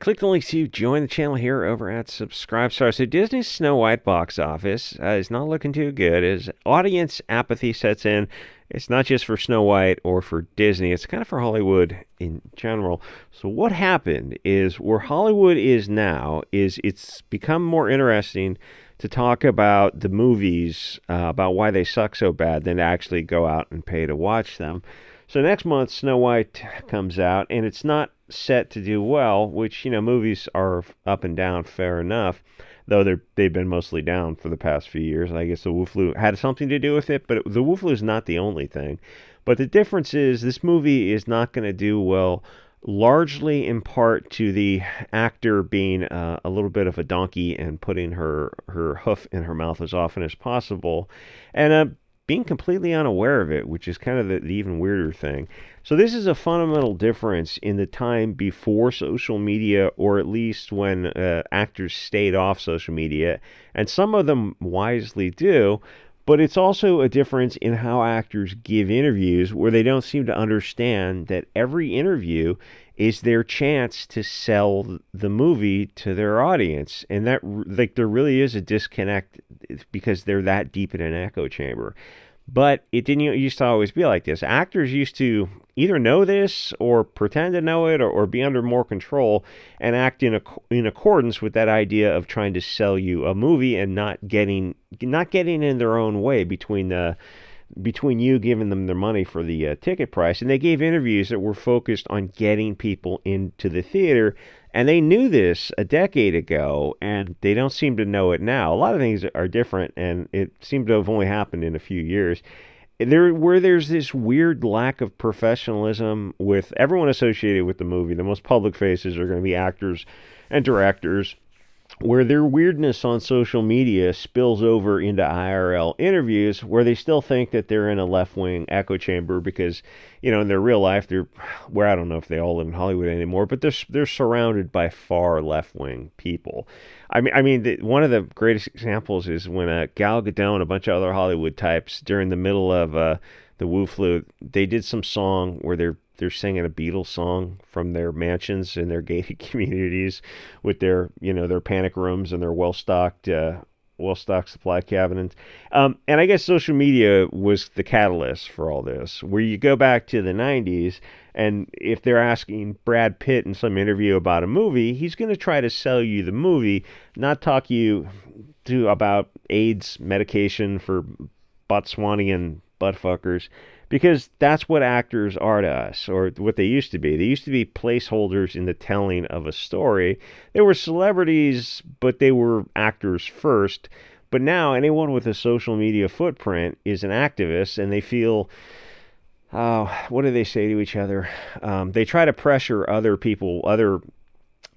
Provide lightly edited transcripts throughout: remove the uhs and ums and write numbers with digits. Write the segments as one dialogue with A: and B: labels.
A: Click the link to join the channel here over at SubStars. So Disney's Snow White box office is not looking too good as audience apathy sets in. It's not just for Snow White or for Disney, it's kind of for Hollywood in general. So what happened is where Hollywood is now is it's become more interesting to talk about the movies, about why they suck so bad, than to actually go out and pay to watch them. So next month, Snow White comes out, and it's not set to do well, which, movies are up and down, fair enough, though they've been mostly down for the past few years. I guess the Wu Flu had something to do with it, but the Wu Flu is not the only thing. But the difference is this movie is not going to do well, largely in part to the actor being a little bit of a donkey and putting her hoof in her mouth as often as possible, and being completely unaware of it, which is kind of the even weirder thing. So this is a fundamental difference in the time before social media, or at least when actors stayed off social media, and some of them wisely do, but it's also a difference in how actors give interviews, where they don't seem to understand that every interview is their chance to sell the movie to their audience. And that, like, there really is a disconnect because they're that deep in an echo chamber. But it didn't used to always be like this. Actors used to either know this or pretend to know it, or be under more control and act in accordance with that idea of trying to sell you a movie and not getting in their own way between you giving them their money for the ticket price. And they gave interviews that were focused on getting people into the theater, and they knew this a decade ago, and they don't seem to know it now. A lot of things are different, and it seemed to have only happened in a few years. Where there's this weird lack of professionalism with everyone associated with the movie. The most public faces are going to be actors and directors, where their weirdness on social media spills over into IRL interviews, where they still think that they're in a left-wing echo chamber because, in their real life, I don't know if they all live in Hollywood anymore, but they're surrounded by far left-wing people. One of the greatest examples is when Gal Gadot and a bunch of other Hollywood types, during the middle of the Wu Flu, they did some song where they're singing a Beatles song from their mansions in their gated communities with their panic rooms and their well-stocked supply cabinets. And I guess social media was the catalyst for all this, where you go back to the 90s, and if they're asking Brad Pitt in some interview about a movie, he's going to try to sell you the movie, not talk you about AIDS medication for Botswanian buttfuckers, because that's what actors are to us, or what they used to be. They used to be placeholders in the telling of a story. They were celebrities, but they were actors first. But now anyone with a social media footprint is an activist, and they feel, what do they say to each other? They try to pressure other people, other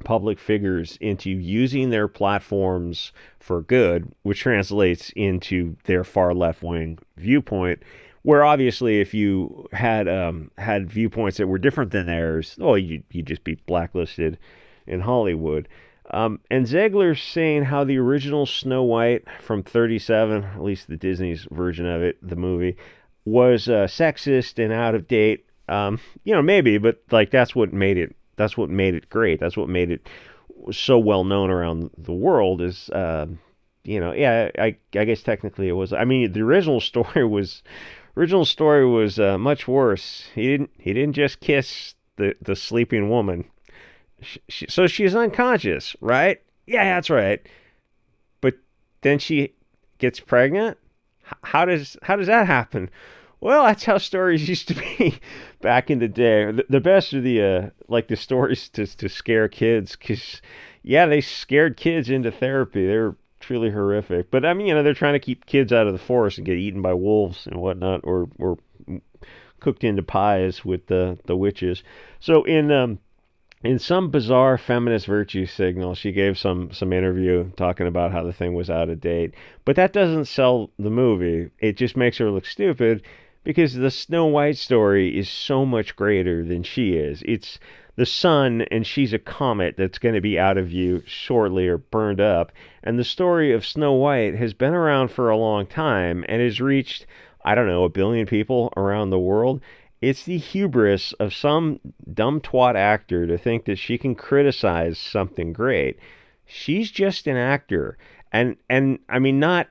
A: public figures, into using their platforms for good, which translates into their far left-wing viewpoint, where obviously if you had viewpoints that were different than theirs, you'd just be blacklisted in Hollywood. And Zegler's saying how the original Snow White from 1937, at least the Disney's version of it, the movie, was sexist and out of date. Maybe, but like that's what made it great. That's what made it so well known around the world. Is I guess technically it was. The original story was much worse. He didn't just kiss the sleeping woman. So she's unconscious, right? Yeah, that's right. But then she gets pregnant. How does that happen? Well, that's how stories used to be back in the day. The best are the stories to scare kids, because they scared kids into therapy. They're truly horrific. But they're trying to keep kids out of the forest and get eaten by wolves and whatnot, or cooked into pies with the witches. So in some bizarre feminist virtue signal, she gave some interview talking about how the thing was out of date. But that doesn't sell the movie. It just makes her look stupid, because the Snow White story is so much greater than she is. It's the sun, and she's a comet that's going to be out of view shortly or burned up. And the story of Snow White has been around for a long time and has reached, 1 billion people around the world. It's the hubris of some dumb twat actor to think that she can criticize something great. She's just an actor. And I mean, not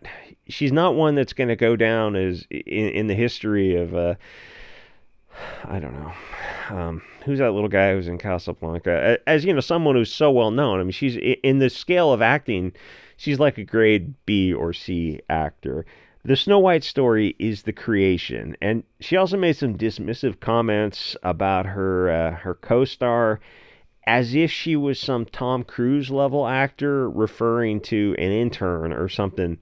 A: she's not one that's going to go down as in the history of I don't know. Who's that little guy who's in Casablanca? As you know, someone who's so well known. I mean, she's in the scale of acting, she's like a grade B or C actor. The Snow White story is the creation, and she also made some dismissive comments about her co-star, as if she was some Tom Cruise level actor referring to an intern or something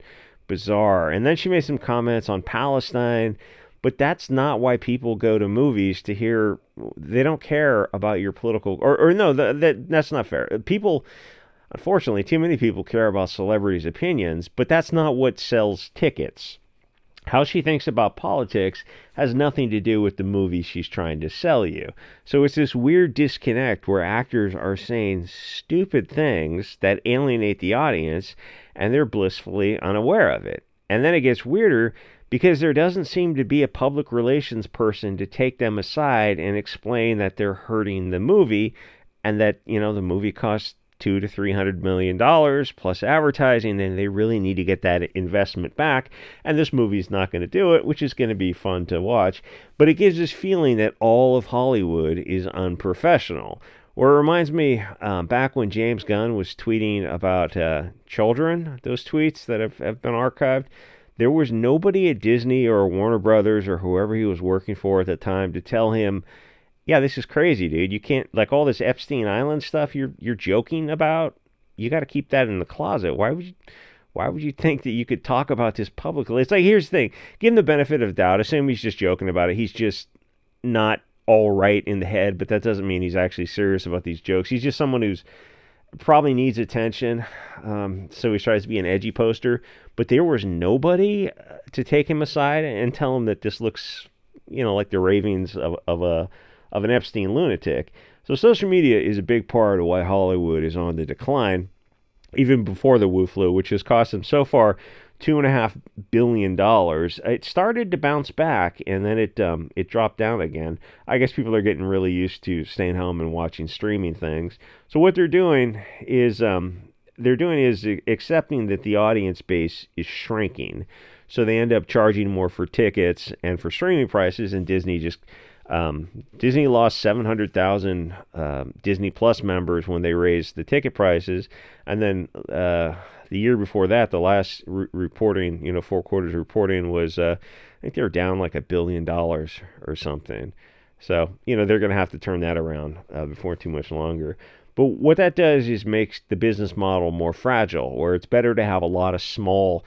A: bizarre. And then she made some comments on Palestine, but that's not why people go to movies to hear. They don't care about your political, or no, that's not fair. People, unfortunately, too many people care about celebrities' opinions, but that's not what sells tickets. How she thinks about politics has nothing to do with the movie she's trying to sell you. So it's this weird disconnect where actors are saying stupid things that alienate the audience, and they're blissfully unaware of it. And then it gets weirder because there doesn't seem to be a public relations person to take them aside and explain that they're hurting the movie, and that, you know, the movie costs $200 to $300 million plus advertising, and they really need to get that investment back. And this movie's not going to do it, which is going to be fun to watch. But it gives this feeling that all of Hollywood is unprofessional. Or it reminds me back when James Gunn was tweeting about children, those tweets that have been archived. There was nobody at Disney or Warner Brothers or whoever he was working for at the time to tell him, yeah, this is crazy, dude. You can't, like, all this Epstein Island stuff you're joking about. You got to keep that in the closet. Why would you think that you could talk about this publicly? It's like, here's the thing: give him the benefit of the doubt. Assume he's just joking about it. He's just not all right in the head, but that doesn't mean he's actually serious about these jokes. He's just someone who's probably needs attention, so he tries to be an edgy poster. But there was nobody to take him aside and tell him that this looks, you know, like the ravings of an Epstein lunatic. So social media is a big part of why Hollywood is on the decline, even before the Wu flu, which has cost them so far $2.5 billion. It started to bounce back, and then it dropped down again. I guess people are getting really used to staying home and watching streaming things. So what they're doing is accepting that the audience base is shrinking. So they end up charging more for tickets and for streaming prices, and Disney lost 700,000 Disney Plus members when they raised the ticket prices, and then the year before that, the last reporting, 4 quarters reporting was, I think they were down like $1 billion or something. So, they're going to have to turn that around before too much longer. But what that does is makes the business model more fragile, where it's better to have a lot of small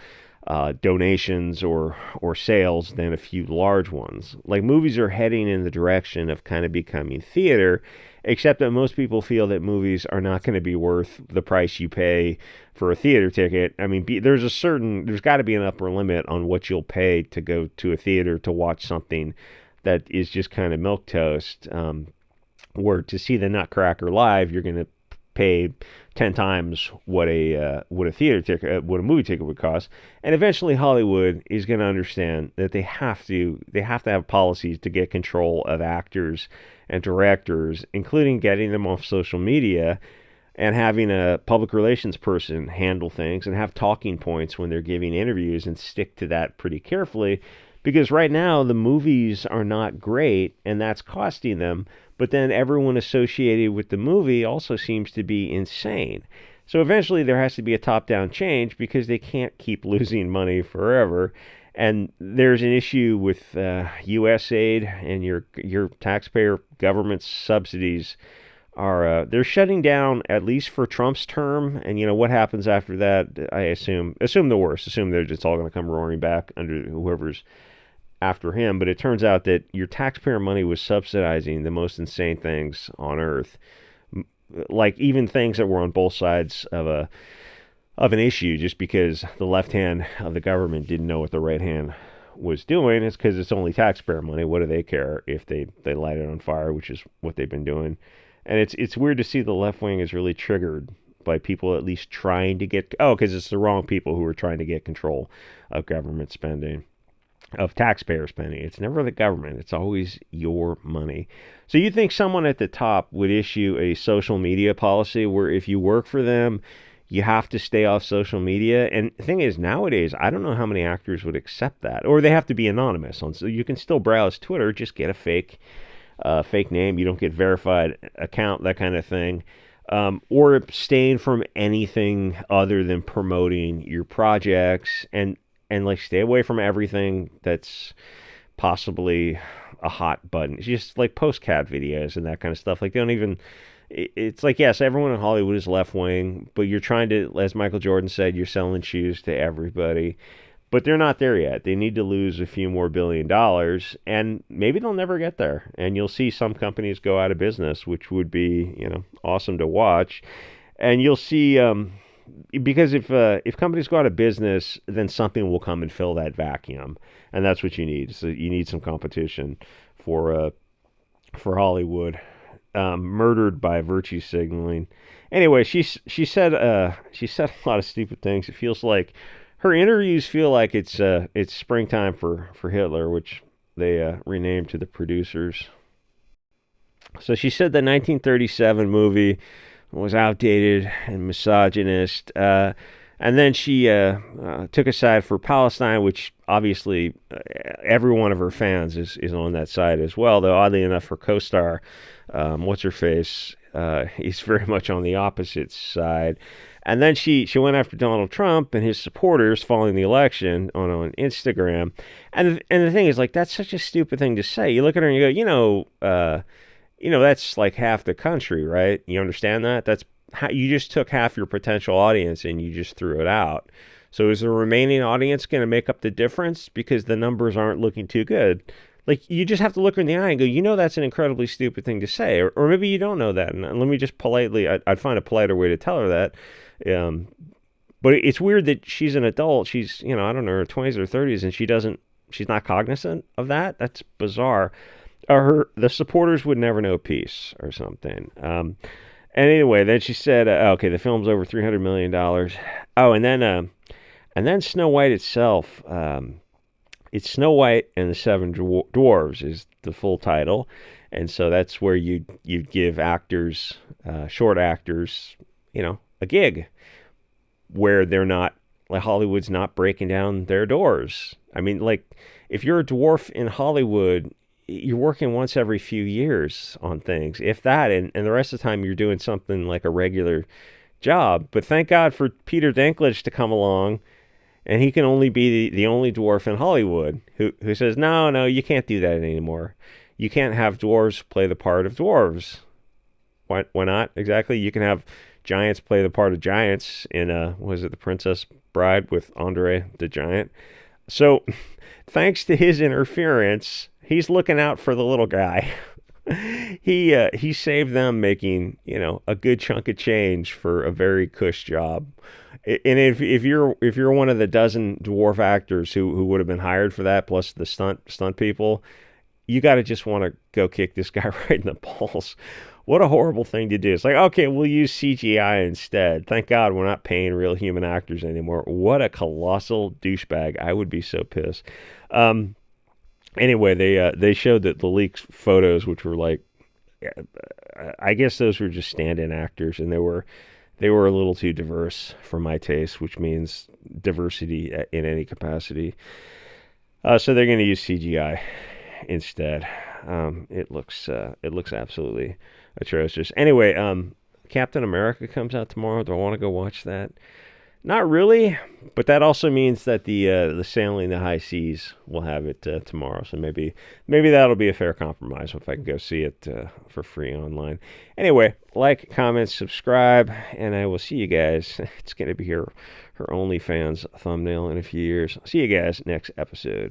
A: donations or sales than a few large ones. Like, movies are heading in the direction of kind of becoming theater, except that most people feel that movies are not going to be worth the price you pay for a theater ticket. I mean, there's got to be an upper limit on what you'll pay to go to a theater to watch something that is just kind of milquetoast. Where to see the Nutcracker live, you're going to pay 10 times what a theater ticket, what a movie ticket would cost. And eventually Hollywood is going to understand that they have to have policies to get control of actors and directors, including getting them off social media and having a public relations person handle things and have talking points when they're giving interviews and stick to that pretty carefully. Because right now the movies are not great, and that's costing them. But then everyone associated with the movie also seems to be insane. So eventually there has to be a top-down change, because they can't keep losing money forever. And there's an issue with U.S. aid, and your taxpayer government subsidies are they're shutting down, at least for Trump's term. And what happens after that? I assume the worst. Assume they're just all going to come roaring back under whoever's after him. But it turns out that your taxpayer money was subsidizing the most insane things on earth, like even things that were on both sides of an issue, just because the left hand of the government didn't know what the right hand was doing. It's because it's only taxpayer money. What do they care if they light it on fire, which is what they've been doing. And it's weird to see the left wing is really triggered by people at least trying to get, because it's the wrong people who are trying to get control of government spending. of taxpayer spending. It's never the government. It's always your money. So you think someone at the top would issue a social media policy where if you work for them, you have to stay off social media? And the thing is, nowadays, I don't know how many actors would accept that, or they have to be anonymous. So you can still browse Twitter, just get a fake name. You don't get verified account, that kind of thing. Or abstain from anything other than promoting your projects, and like stay away from everything that's possibly a hot button. It's just like post cat videos and that kind of stuff. Like they don't even. It's like, yes, everyone in Hollywood is left wing, but you're trying to, as Michael Jordan said, you're selling shoes to everybody. But they're not there yet. They need to lose a few more $1 billion, and maybe they'll never get there. And you'll see some companies go out of business, which would be, awesome to watch. And you'll see, because if companies go out of business, then something will come and fill that vacuum, and that's what you need. So you need some competition for Hollywood, murdered by virtue signaling. Anyway, she said a lot of stupid things. It feels like her interviews feel like it's springtime for Hitler, which they renamed to the producers. So she said the 1937 movie was outdated and misogynist. And then she took a side for Palestine, which obviously every one of her fans is on that side as well. Though oddly enough, her co-star, what's her face, is very much on the opposite side. And then she went after Donald Trump and his supporters following the election on Instagram. And the thing is, like, that's such a stupid thing to say. You look at her and you go, that's like half the country, right? You understand that? That's how you just took half your potential audience and you just threw it out. So is the remaining audience going to make up the difference? Because the numbers aren't looking too good. Like, you just have to look her in the eye and go, that's an incredibly stupid thing to say. Or maybe you don't know that. And let me just politely, I'd find a politer way to tell her that. But it's weird that she's an adult. She's, I don't know, her 20s or 30s, and she's not cognizant of that. That's bizarre. The supporters would never know peace or something. And anyway, then she said, okay, the film's over $300 million. Oh, and then Snow White itself. It's Snow White and the Seven Dwarves is the full title. And so that's where you'd give actors, short actors, a gig where they're not, like, Hollywood's not breaking down their doors. I mean, like, if you're a dwarf in Hollywood, you're working once every few years on things, if that, and the rest of the time you're doing something like a regular job. But thank God for Peter Dinklage to come along, and he can only be the only dwarf in Hollywood who says, no, you can't do that anymore. You can't have dwarves play the part of dwarves. Why not? Exactly. You can have giants play the part of giants in was it The Princess Bride with Andre the Giant? So thanks to his interference, he's looking out for the little guy. He saved them making, a good chunk of change for a very cush job. And if you're one of the dozen dwarf actors who would have been hired for that, plus the stunt people, you got to just want to go kick this guy right in the balls. What a horrible thing to do. It's like, okay, we'll use CGI instead. Thank God we're not paying real human actors anymore. What a colossal douchebag. I would be so pissed. Anyway, they showed that the leaked photos, which were like, I guess those were just stand-in actors, and they were a little too diverse for my taste, which means diversity in any capacity. So they're going to use CGI instead. It looks absolutely atrocious. Anyway, Captain America comes out tomorrow. Do I want to go watch that? Not really, but that also means that the Sailing the High Seas will have it tomorrow. So maybe that'll be a fair compromise if I can go see it for free online. Anyway, like, comment, subscribe, and I will see you guys. It's going to be her OnlyFans thumbnail in a few years. See you guys next episode.